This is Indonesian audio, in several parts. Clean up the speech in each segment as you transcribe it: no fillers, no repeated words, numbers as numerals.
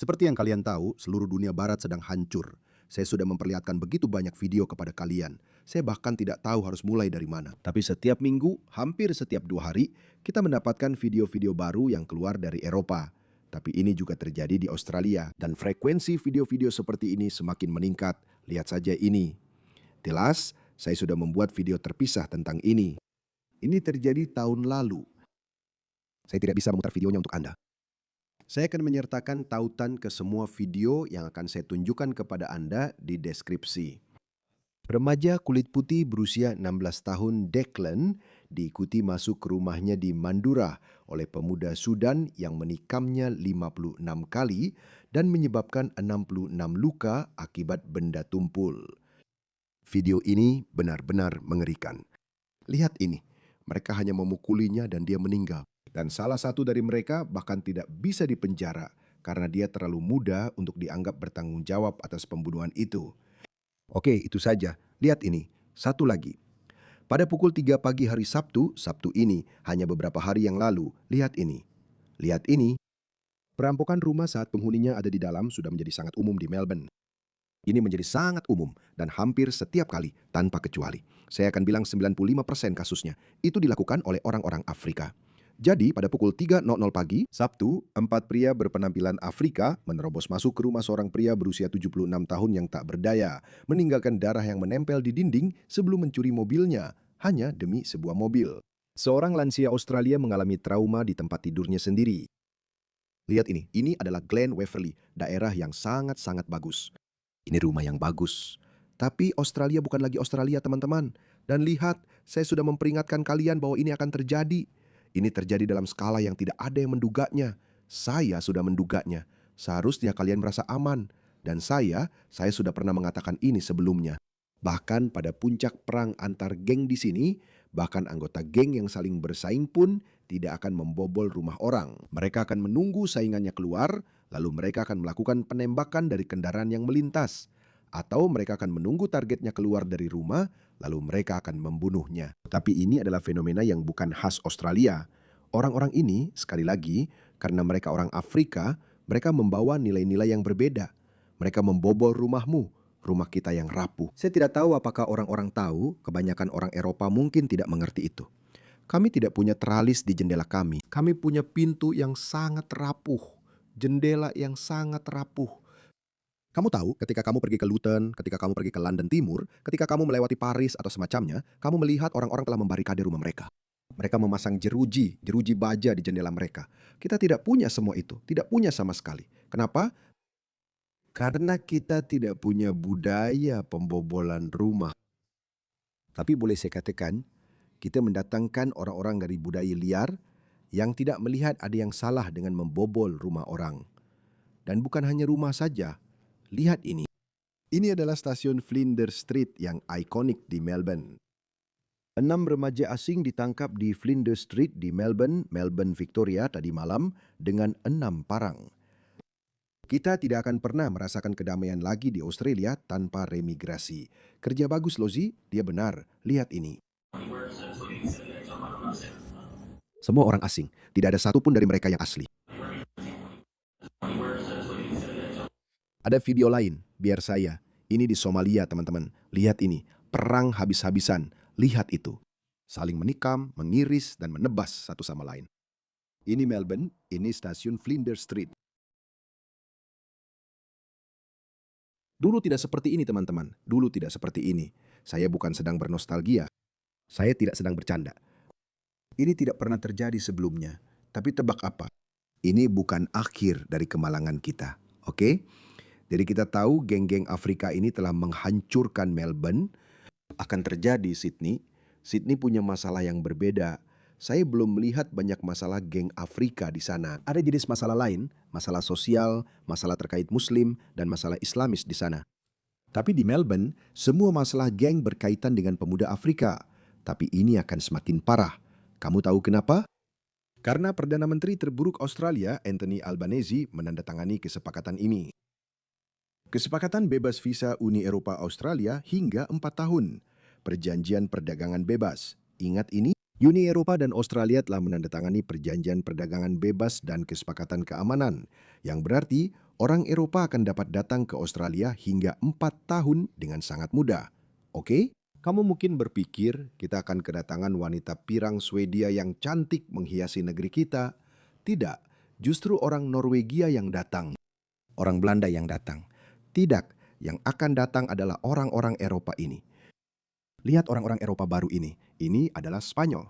Seperti yang kalian tahu, seluruh dunia barat sedang hancur. Saya sudah memperlihatkan begitu banyak video kepada kalian. Saya bahkan tidak tahu harus mulai dari mana. Tapi setiap minggu, hampir setiap 2 hari, kita mendapatkan video-video baru yang keluar dari Eropa. Tapi ini juga terjadi di Australia. Dan frekuensi video-video seperti ini semakin meningkat. Lihat saja ini. Jelas, saya sudah membuat video terpisah tentang ini. Ini terjadi tahun lalu. Saya tidak bisa memutar videonya untuk Anda. Saya akan menyertakan tautan ke semua video yang akan saya tunjukkan kepada Anda di deskripsi. Remaja kulit putih berusia 16 tahun Declan diikuti masuk ke rumahnya di Mandurah oleh pemuda Sudan yang menikamnya 56 kali dan menyebabkan 66 luka akibat benda tumpul. Video ini benar-benar mengerikan. Lihat ini, mereka hanya memukulinya dan dia meninggal. Dan salah satu dari mereka bahkan tidak bisa dipenjara karena dia terlalu muda untuk dianggap bertanggung jawab atas pembunuhan itu. Oke, itu saja. Lihat ini. Satu lagi. Pada pukul 3 pagi hari Sabtu ini, hanya beberapa hari yang lalu, lihat ini. Lihat ini. Perampokan rumah saat penghuninya ada di dalam sudah menjadi sangat umum di Melbourne. Ini menjadi sangat umum dan hampir setiap kali tanpa kecuali. Saya akan bilang 95% kasusnya itu dilakukan oleh orang-orang Afrika. Jadi pada pukul 3.00 pagi, Sabtu, 4 pria berpenampilan Afrika menerobos masuk ke rumah seorang pria berusia 76 tahun yang tak berdaya, meninggalkan darah yang menempel di dinding sebelum mencuri mobilnya, hanya demi sebuah mobil. Seorang lansia Australia mengalami trauma di tempat tidurnya sendiri. Lihat ini adalah Glen Waverley, daerah yang sangat-sangat bagus. Ini rumah yang bagus. Tapi Australia bukan lagi Australia, teman-teman. Dan lihat, saya sudah memperingatkan kalian bahwa ini akan terjadi. Ini terjadi dalam skala yang tidak ada yang menduganya. Saya sudah menduganya. Seharusnya kalian merasa aman. Dan saya sudah pernah mengatakan ini sebelumnya. Bahkan pada puncak perang antar geng di sini, bahkan anggota geng yang saling bersaing pun tidak akan membobol rumah orang. Mereka akan menunggu saingannya keluar, lalu mereka akan melakukan penembakan dari kendaraan yang melintas. Atau mereka akan menunggu targetnya keluar dari rumah, lalu mereka akan membunuhnya. Tapi ini adalah fenomena yang bukan khas Australia. Orang-orang ini, sekali lagi, karena mereka orang Afrika, mereka membawa nilai-nilai yang berbeda. Mereka membobol rumahmu, rumah kita yang rapuh. Saya tidak tahu apakah orang-orang tahu, kebanyakan orang Eropa mungkin tidak mengerti itu. Kami tidak punya teralis di jendela kami. Kami punya pintu yang sangat rapuh, jendela yang sangat rapuh. Kamu tahu, ketika kamu pergi ke Luton, ketika kamu pergi ke London Timur, ketika kamu melewati Paris atau semacamnya, kamu melihat orang-orang telah membarikade rumah mereka. Mereka memasang jeruji baja di jendela mereka. Kita tidak punya semua itu, tidak punya sama sekali. Kenapa? Karena kita tidak punya budaya pembobolan rumah. Tapi boleh saya katakan, kita mendatangkan orang-orang dari budaya liar yang tidak melihat ada yang salah dengan membobol rumah orang. Dan bukan hanya rumah saja. Lihat ini. Ini adalah stasiun Flinders Street yang ikonik di Melbourne. 6 remaja asing ditangkap di Flinders Street di Melbourne, Victoria tadi malam dengan 6 parang. Kita tidak akan pernah merasakan kedamaian lagi di Australia tanpa remigrasi. Kerja bagus, Lozi. Dia benar. Lihat ini. Semua orang asing. Tidak ada satupun dari mereka yang asli. Ada video lain, biar saya. Ini di Somalia, teman-teman. Lihat ini, perang habis-habisan. Lihat itu. Saling menikam, mengiris, dan menebas satu sama lain. Ini Melbourne, ini stasiun Flinders Street. Dulu tidak seperti ini, teman-teman. Dulu tidak seperti ini. Saya bukan sedang bernostalgia. Saya tidak sedang bercanda. Ini tidak pernah terjadi sebelumnya. Tapi tebak apa? Ini bukan akhir dari kemalangan kita. Oke? Jadi kita tahu geng-geng Afrika ini telah menghancurkan Melbourne. Akan terjadi Sydney. Sydney punya masalah yang berbeda. Saya belum melihat banyak masalah geng Afrika di sana. Ada jenis masalah lain, masalah sosial, masalah terkait Muslim, dan masalah Islamis di sana. Tapi di Melbourne, semua masalah geng berkaitan dengan pemuda Afrika. Tapi ini akan semakin parah. Kamu tahu kenapa? Karena Perdana Menteri terburuk Australia, Anthony Albanese, menandatangani kesepakatan ini. Kesepakatan bebas visa Uni Eropa Australia hingga 4 tahun. Perjanjian perdagangan bebas. Ingat ini? Uni Eropa dan Australia telah menandatangani perjanjian perdagangan bebas dan kesepakatan keamanan, yang berarti orang Eropa akan dapat datang ke Australia hingga 4 tahun dengan sangat mudah. Oke? Kamu mungkin berpikir kita akan kedatangan wanita pirang Swedia yang cantik menghiasi negeri kita. Tidak, justru orang Norwegia yang datang. Orang Belanda yang datang. Tidak, yang akan datang adalah orang-orang Eropa ini. Lihat orang-orang Eropa baru ini. Ini adalah Spanyol.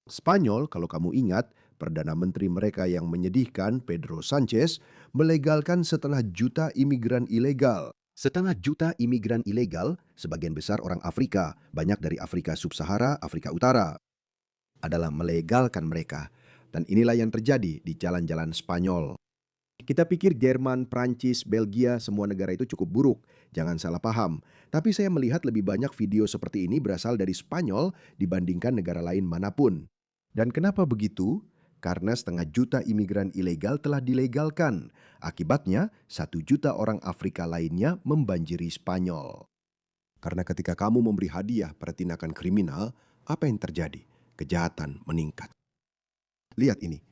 Spanyol, kalau kamu ingat, Perdana Menteri mereka yang menyedihkan, Pedro Sanchez, melegalkan setengah juta imigran ilegal. Setengah juta imigran ilegal, sebagian besar orang Afrika, banyak dari Afrika Sub-Sahara, Afrika Utara, adalah melegalkan mereka. Dan inilah yang terjadi di jalan-jalan Spanyol. Kita pikir Jerman, Prancis, Belgia, semua negara itu cukup buruk. Jangan salah paham. Tapi saya melihat lebih banyak video seperti ini berasal dari Spanyol dibandingkan negara lain manapun. Dan kenapa begitu? Karena setengah juta imigran ilegal telah dilegalkan. Akibatnya, 1 juta orang Afrika lainnya membanjiri Spanyol. Karena ketika kamu memberi hadiah pada tindakan kriminal, apa yang terjadi? Kejahatan meningkat. Lihat ini.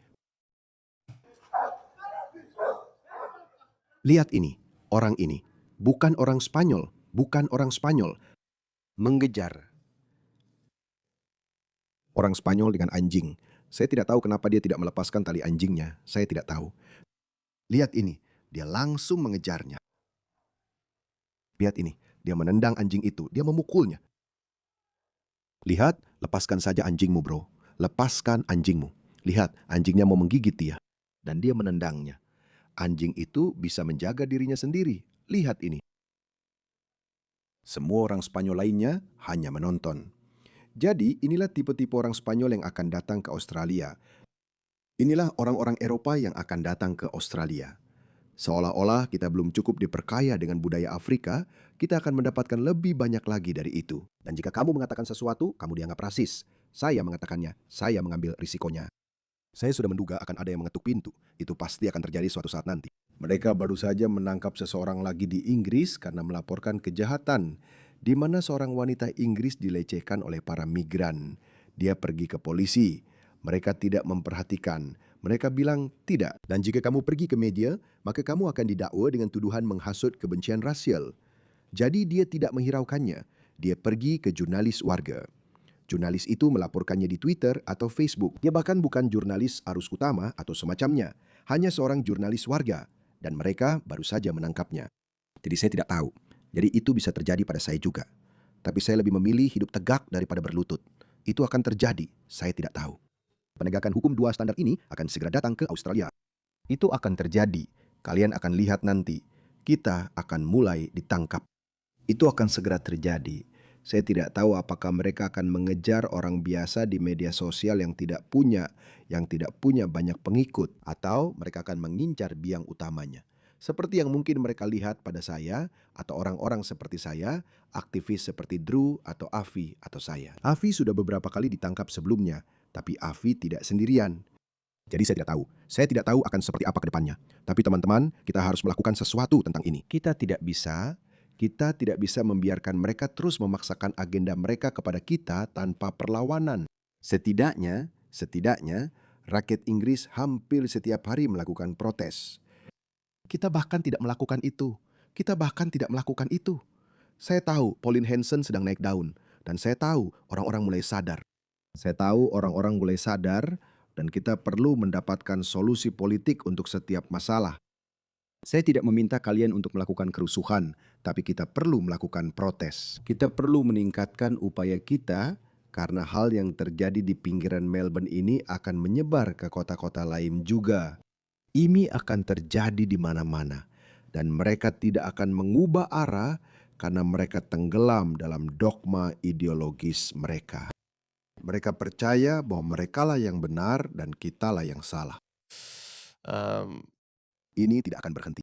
Lihat ini, orang ini. Bukan orang Spanyol, bukan orang Spanyol. Mengejar orang Spanyol dengan anjing. Saya tidak tahu kenapa dia tidak melepaskan tali anjingnya. Saya tidak tahu. Lihat ini, dia langsung mengejarnya. Lihat ini, dia menendang anjing itu, dia memukulnya. Lihat, lepaskan saja anjingmu, bro. Lepaskan anjingmu. Lihat, anjingnya mau menggigit dia. Dan dia menendangnya. Anjing itu bisa menjaga dirinya sendiri. Lihat ini. Semua orang Spanyol lainnya hanya menonton. Jadi, inilah tipe-tipe orang Spanyol yang akan datang ke Australia. Inilah orang-orang Eropa yang akan datang ke Australia. Seolah-olah kita belum cukup diperkaya dengan budaya Afrika, kita akan mendapatkan lebih banyak lagi dari itu. Dan jika kamu mengatakan sesuatu, kamu dianggap rasis. Saya mengatakannya, saya mengambil risikonya. Saya sudah menduga akan ada yang mengetuk pintu. Itu pasti akan terjadi suatu saat nanti. Mereka baru saja menangkap seseorang lagi di Inggris karena melaporkan kejahatan, di mana seorang wanita Inggris dilecehkan oleh para migran. Dia pergi ke polisi. Mereka tidak memperhatikan. Mereka bilang tidak. Dan jika kamu pergi ke media, maka kamu akan didakwa dengan tuduhan menghasut kebencian rasial. Jadi dia tidak menghiraukannya. Dia pergi ke jurnalis warga. Jurnalis itu melaporkannya di Twitter atau Facebook. Dia bahkan bukan jurnalis arus utama atau semacamnya. Hanya seorang jurnalis warga. Dan mereka baru saja menangkapnya. Jadi saya tidak tahu. Jadi itu bisa terjadi pada saya juga. Tapi saya lebih memilih hidup tegak daripada berlutut. Itu akan terjadi, saya tidak tahu. Penegakan hukum 2 standar ini akan segera datang ke Australia. Itu akan terjadi. Kalian akan lihat nanti. Kita akan mulai ditangkap. Itu akan segera terjadi. Saya tidak tahu apakah mereka akan mengejar orang biasa di media sosial yang tidak punya banyak pengikut, atau mereka akan mengincar biang utamanya. Seperti yang mungkin mereka lihat pada saya, atau orang-orang seperti saya, aktivis seperti Drew atau Avi atau saya. Avi sudah beberapa kali ditangkap sebelumnya, tapi Avi tidak sendirian. Jadi saya tidak tahu. Saya tidak tahu akan seperti apa ke depannya. Tapi teman-teman, kita harus melakukan sesuatu tentang ini. Kita tidak bisa membiarkan mereka terus memaksakan agenda mereka kepada kita tanpa perlawanan. Setidaknya, rakyat Inggris hampir setiap hari melakukan protes. Kita bahkan tidak melakukan itu. Saya tahu Pauline Hanson sedang naik daun. Dan saya tahu orang-orang mulai sadar. Dan kita perlu mendapatkan solusi politik untuk setiap masalah. Saya tidak meminta kalian untuk melakukan kerusuhan, tapi kita perlu melakukan protes. Kita perlu meningkatkan upaya kita karena hal yang terjadi di pinggiran Melbourne ini akan menyebar ke kota-kota lain juga. Ini akan terjadi di mana-mana, dan mereka tidak akan mengubah arah karena mereka tenggelam dalam dogma ideologis mereka. Mereka percaya bahwa merekalah yang benar dan kitalah yang salah. Ini tidak akan berhenti.